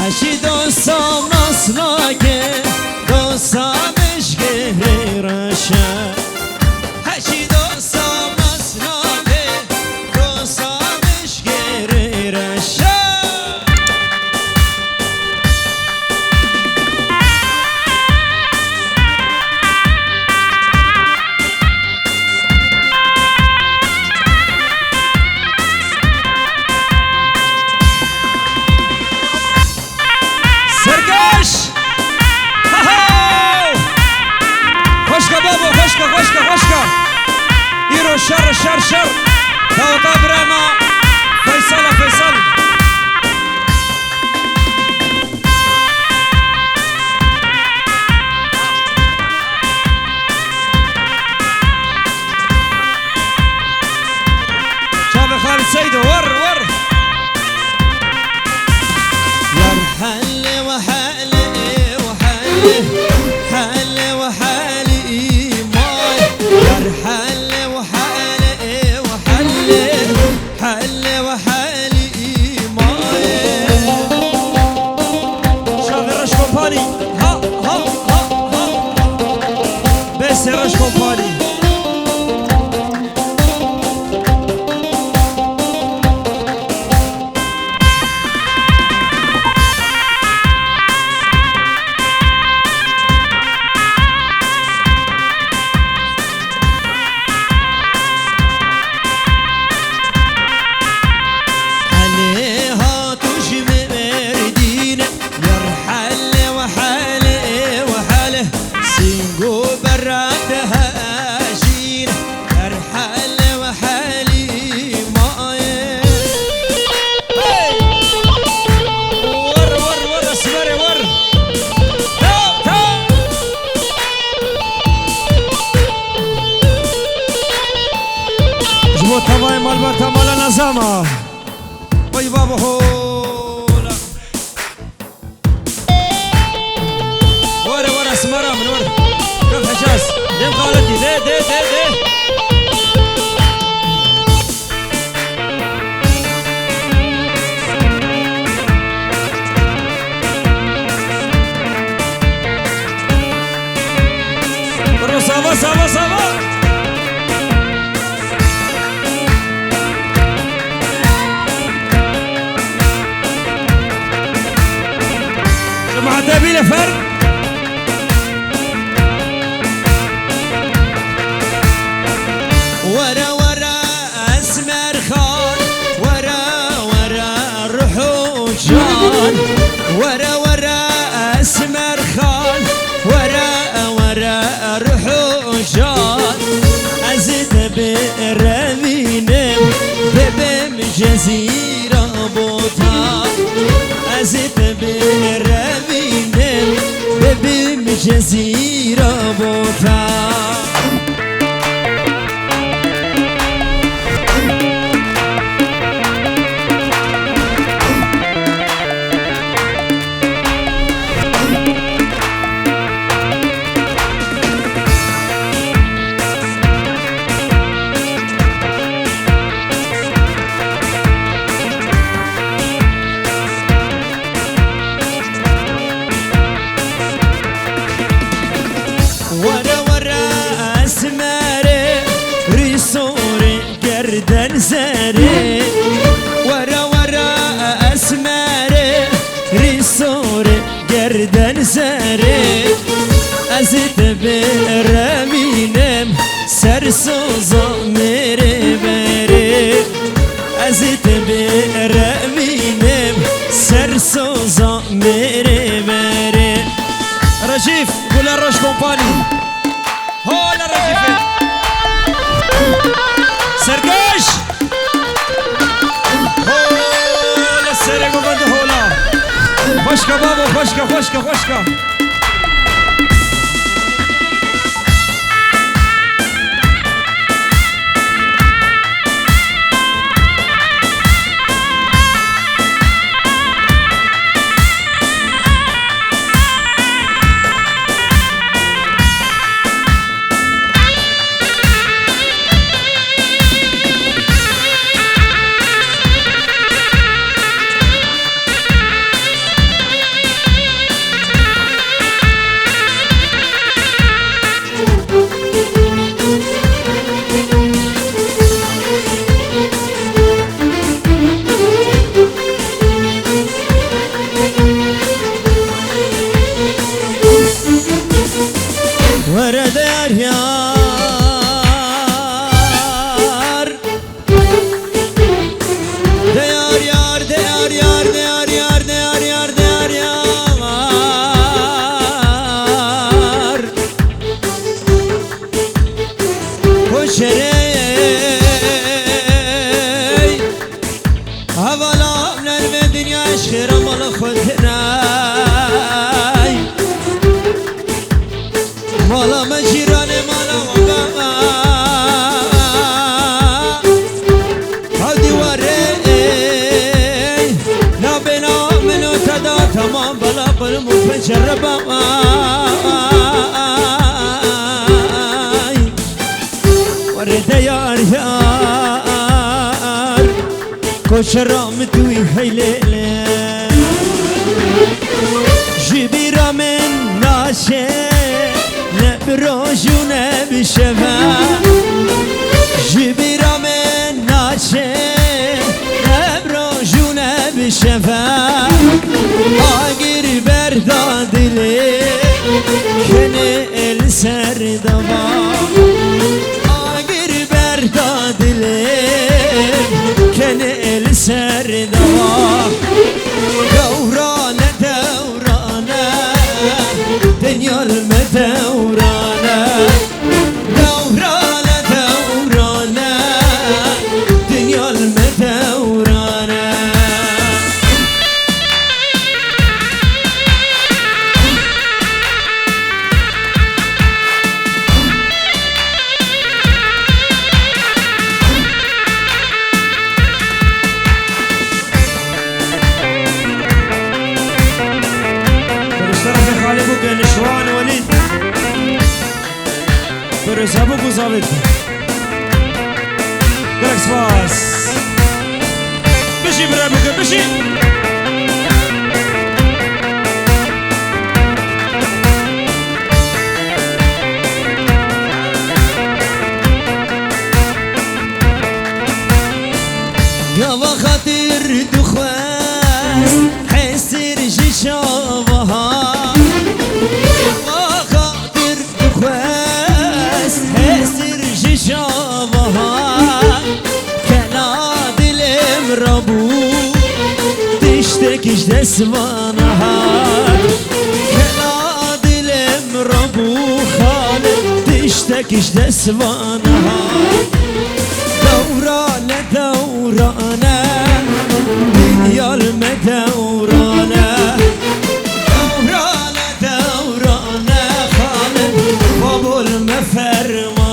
هشی دوستم نسلاگه دوستم اشگه رشه هشی دوستم نسلاگه دوستم اشگه رشه خوشکا ایرو شر داوتا برما فیصل شاب خالد سيدو ور يا حل وحل سراج كومباني عليها تجمر دينه يرحل وحاله سينجو برادها جين ارحل وحالي ماي ور اسمري ور تا جبو تباي مالبتا مالا نظامة باي بابا هولا ور اسمرا من ور كيف حجاز ديم خالتي دي سوا جماعة تابيلة فرد ورا اسمر خان ورا روحو جان ورا اسمر خان ورا روحو جان ازت برمينم ببم جزيرة بوطان ازت برمينم ببم جزيرة بوطان ورا اسمري ريسوري قردن زري ورا اسمري ريسوري قردن زري ازت برمينم سرسو زمري بري ازت برمينم سرسو زمري بري رجيف قول الرش كومباني هولا رجيفين سرقاش هولا السرقو بندو هولا خوشكا بابا خوشكا بجربه ورد یار یار کشرام توی هیله جبیرا من ناشه نبروجو نبشفه جبیرا من ناشه نبروجو نبشفه آگیر بردادلی کنه السر دوا آگیر بردادلی کنه السر دوا دورانه دورانه دنیا المدورانه دورانه دورانه دنیا المدورانه نشوان ولید برس ابو گزاوید گرکس باس بشی برای بکر بشی یا و خاطر دخواست حسیر جشاوها تشتكيش دسمانها كلا دلم ربو خالد تشتكيش دسمانها دورانه دورانه دنيا المدورانه دورانه دورانه خالد بابو المفرمانه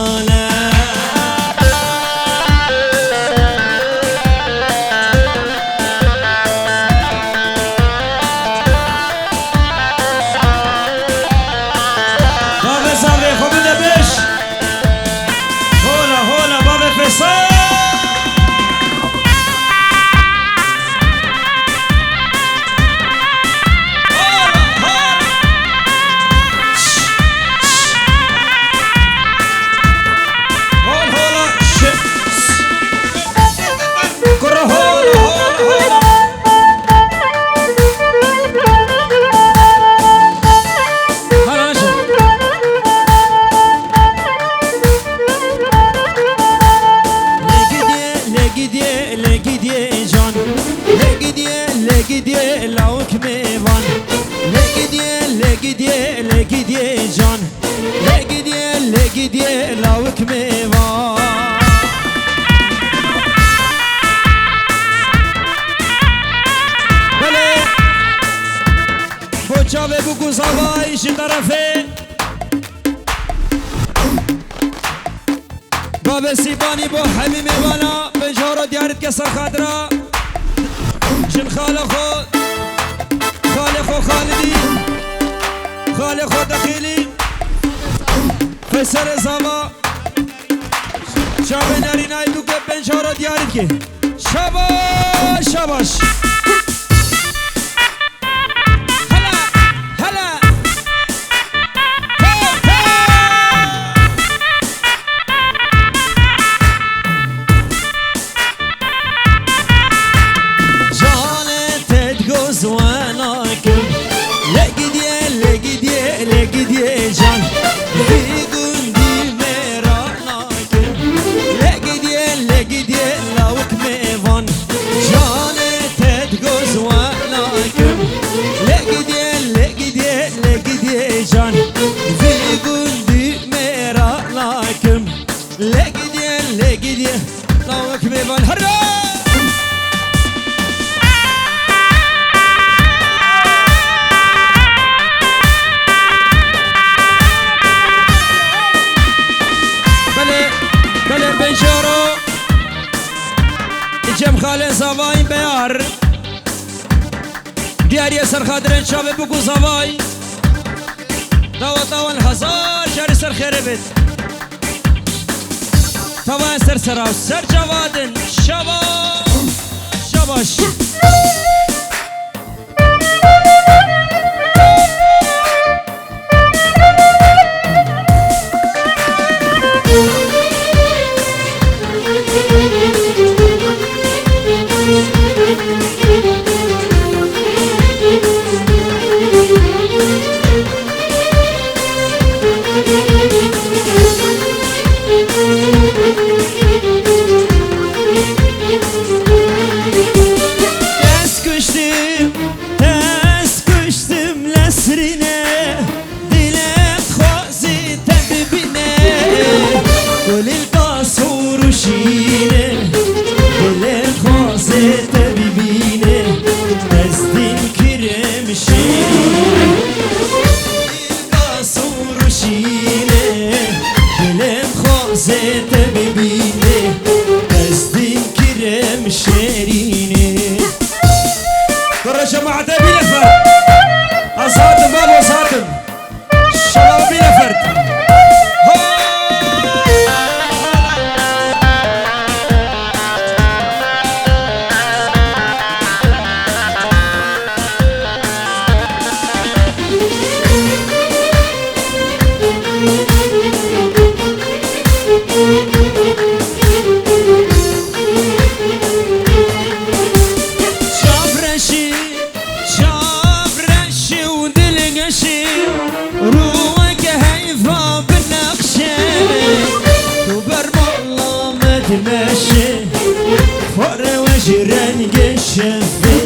جاوه بگو زوایش طرفه باب سیبانی با حمیم وانا بنجارو دیارت که سر خادرا شن خال خود خالدی خال خود دخیلی فسر زوا جاوه نرینای بگو بنجارو دیارت که شباش شباش خاله زواین بیار دیاری سر خاطرین شابه بگو زوای دوا الهزار جاري سر خير بيت طبعا سر سراو سر جوادن شباش تس کشتم لسرینه دلم خوازی تببینه گل القصور و شینه دلم خوازی تببینه دستین کرم شینه القصور و شینه دلم خوازی تببینه دستین کرم شیرینه جماعة بيلفر أصادم بابو أصادم شباب بيلفر روحك هيفا بالنقشة كبر والله ما تمشي فور وجران قشفي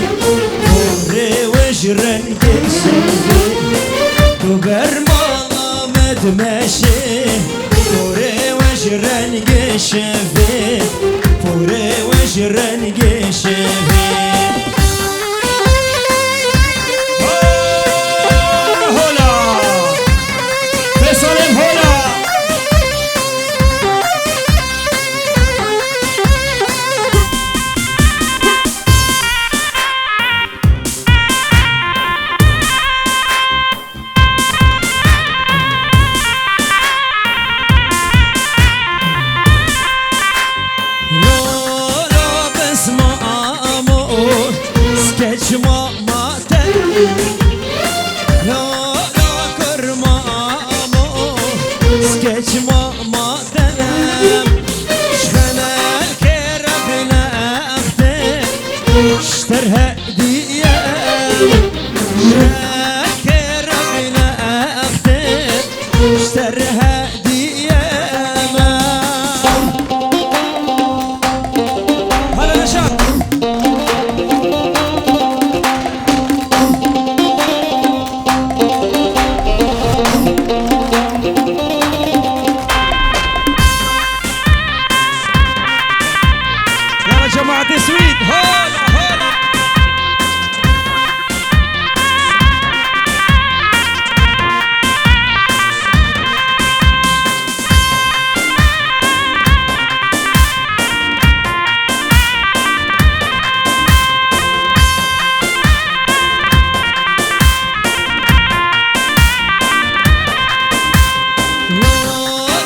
فور وجران قشفي كبر والله ما تمشي فور وجران قشفي فور وجران قشفي ما تنام شخنا الكرب ناخذ اشترها ديام الكرب ناخذ اشترها ديام هلا نشاط جماعة سويد هولا هولا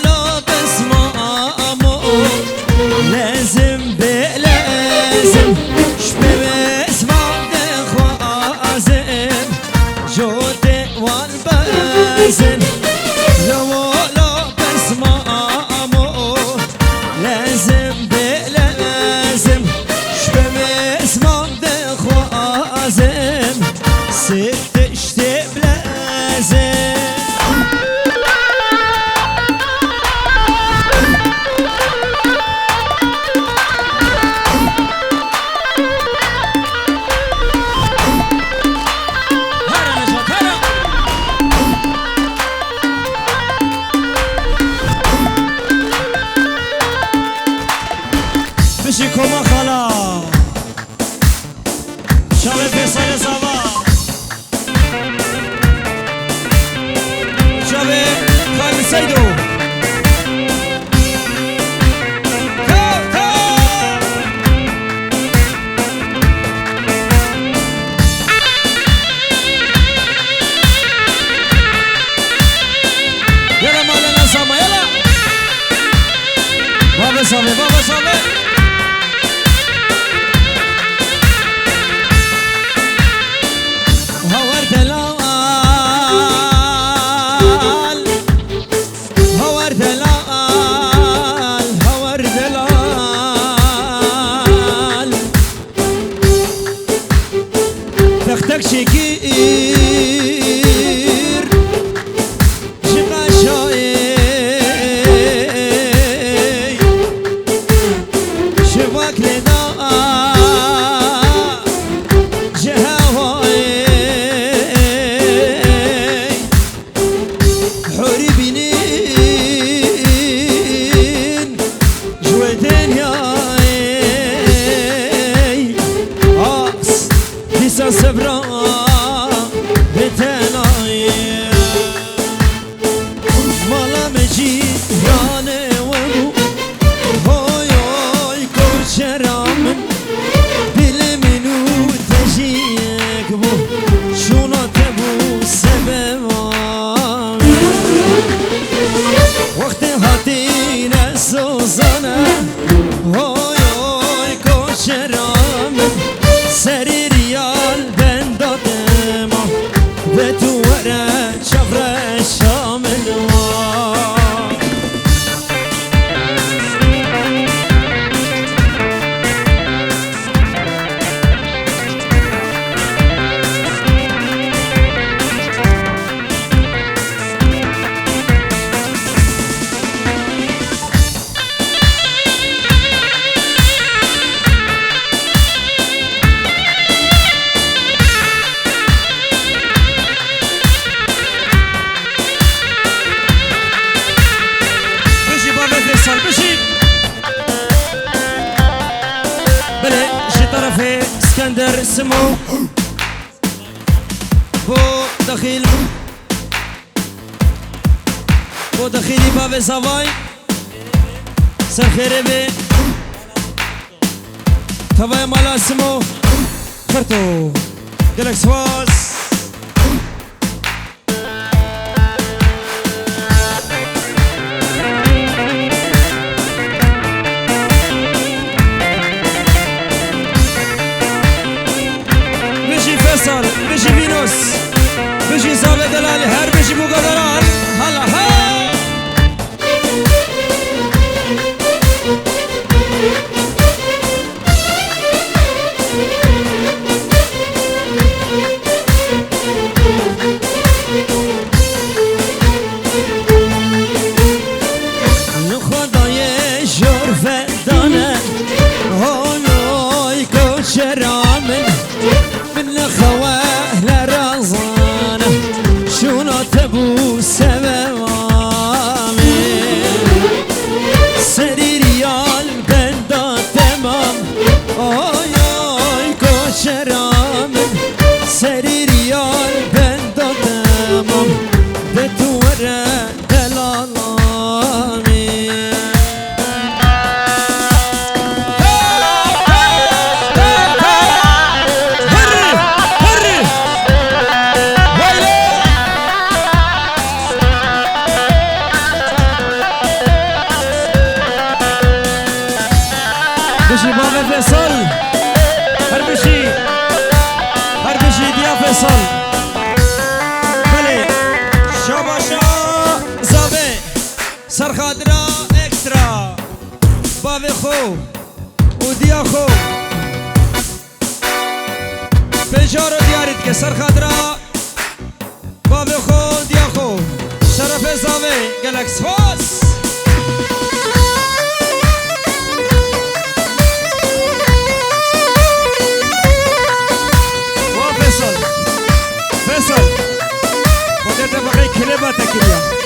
لا بس ما أمور لازم بلازم شبيس بعد خوازم جودي والبازم لا بس ما أمور لازم بلازم شبيس بعد خوازم ست اشتب لازم بشي كوما خلا شباب فيصل صباح شباب خالد سيدو بگیر چه قشایی چه وکل دا چه هوایی حوری بینین جوی دنیایی آس دیسا سبرا بتنایی مالا مجیرانه و بو های های کرچرامن دل منو تجیک بو شونات بو سبوان وقت هاتین سوزانه های های کرچرامن سری ریال بندادم به تو وره چفره شامل بشي بابا فيصل بشي بلي شي طرفي اسكندر سمو بو دخيل بو دخيلي بابا سافاي سر خيري بي تباي مالا سمو خرطو جالكس فاس بشي فيصل بشي فينوس بشي صابي دلالي هر بشي بو قدران هلا ها خدای شرفه دانه های های کچرامن من خواه لرزانه شونا تبو سبوامن سری ریال بندا تمام آی آی کچرامن سری ریال بندا تمام به تو وره دلالامن بشي بابا فيصل هر بشي ديا فيصل بلي شاباشا زابي سرخادرا اكسترا بابا خو وديا خو بجارو ديارت که سرخادرا بابا خو ديا خو شرف زابي گلکس فاس فيصل خودت بقي كلماتك اليوم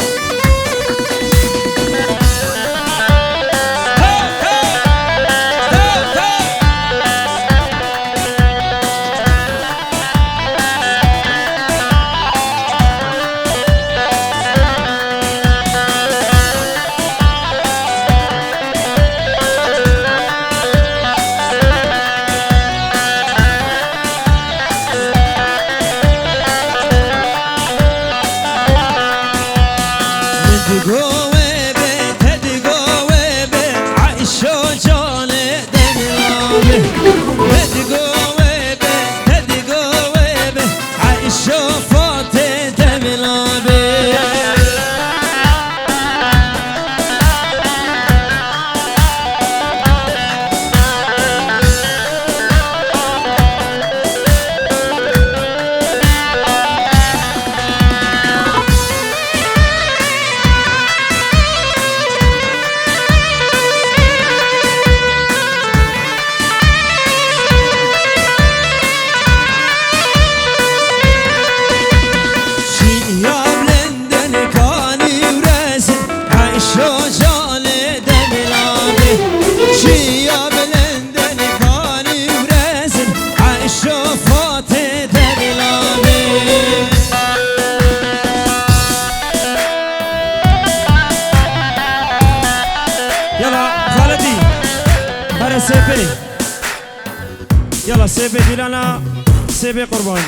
سيبي ديلانا سيبي قربان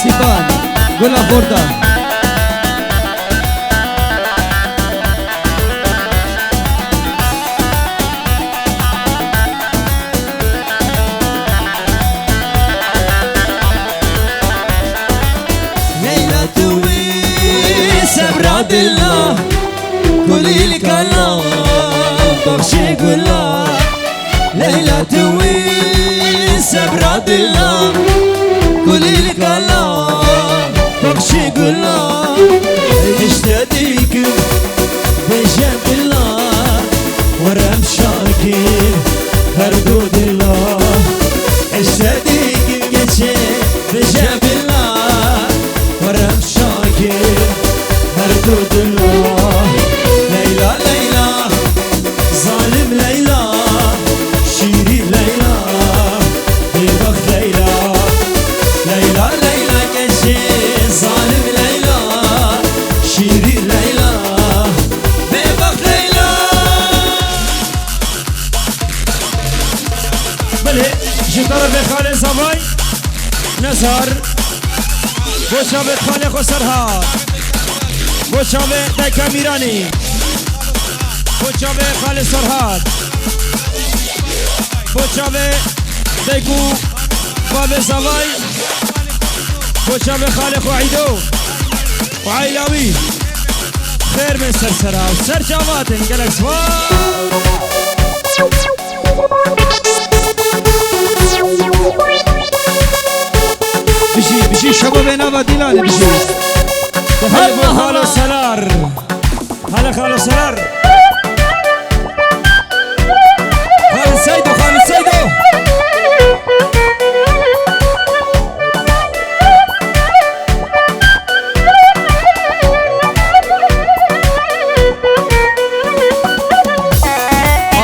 سيبان قولها بوردة ليلى تويس براد الله قولي لك الله بخشي قولها ليلى تويس براد الله قولي لك الله بخشي قولها اشتديكم بجنب الله ورم شاكر هردود الله اشتديكم geçe بجنب الله ورم شاكر هردود الله ليلى ليلى ظالم ليلى شيري ليلى ببخ ليلى ليلى ليلى geçe ظالم ليلى شيري ليلى ببخ ليلى بله شو طرف خالد صباي نزار بوشابت خالق وسرها بوشابت دايكا ميراني بوشابت خالد سرهاد بوشابت دايكو باب صباي بوشابت خالق وعيدو وعيلاوي خير من سرسرا وسر جاماتن قالك بشي شبابنا بديلان بشي هلا خالو سلار هلا خالو سلار خالد سيدو خالد سيدو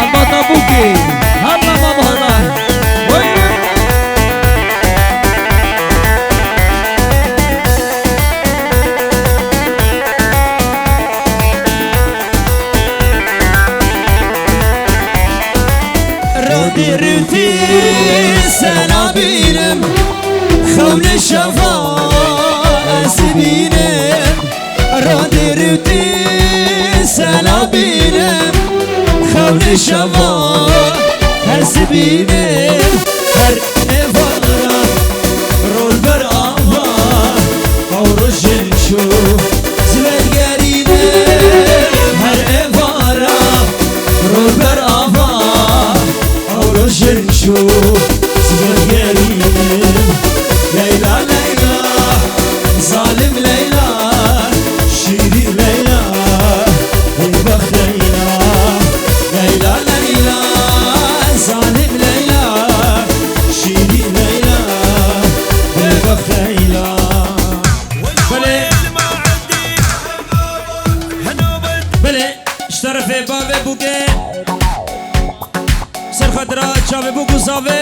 البطا بوكي هلا ما بهلا رودي سنابينم خول الشفاء سبينم رودي سنابينم خول الشفاء سبينم هر نفارا رول بر آفا او رجل شو زبرگرینم هر نفارا رول بر آفا شو زبرگرینم ليلى ليلى ظالم ليلى شيري ليلى ببخ ليلى ليلى ليلى ظالم ليلى شيري ليلى ببخ ليلى بله اشترف باب بوكي خضرا چاوه بو گوزاوه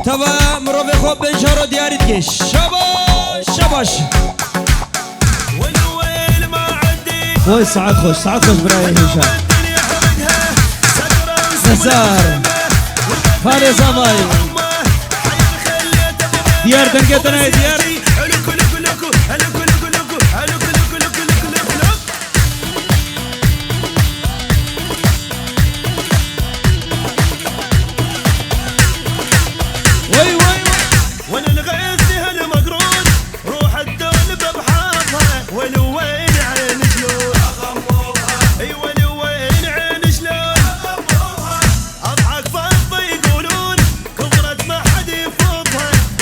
توا مروه خوب بنجارو دیارید که شباش شباش وای ساعت خوش برای هشام نزار فارس زمای دیار دنگتنه دیار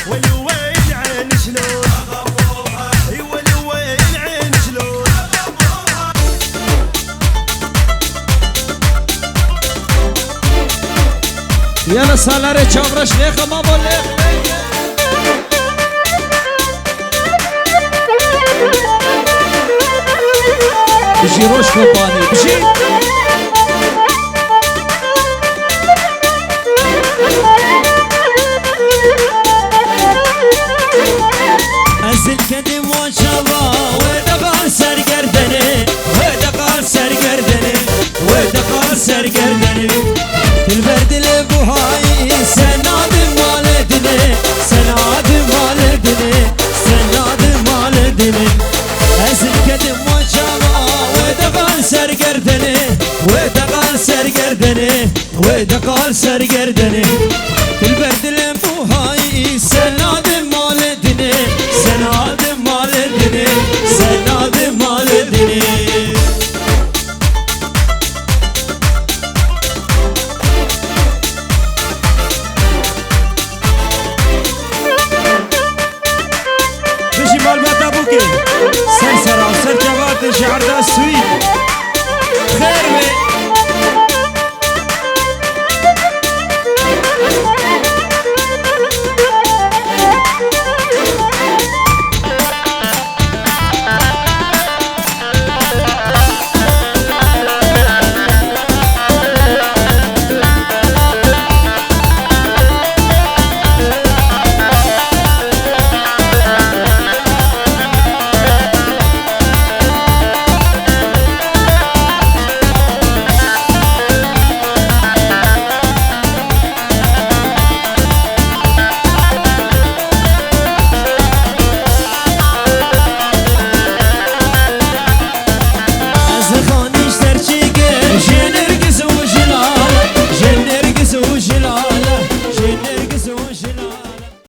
ولوين عين شلون سالار چاورش لیخ ما بوله بجی روش کو پانی بجی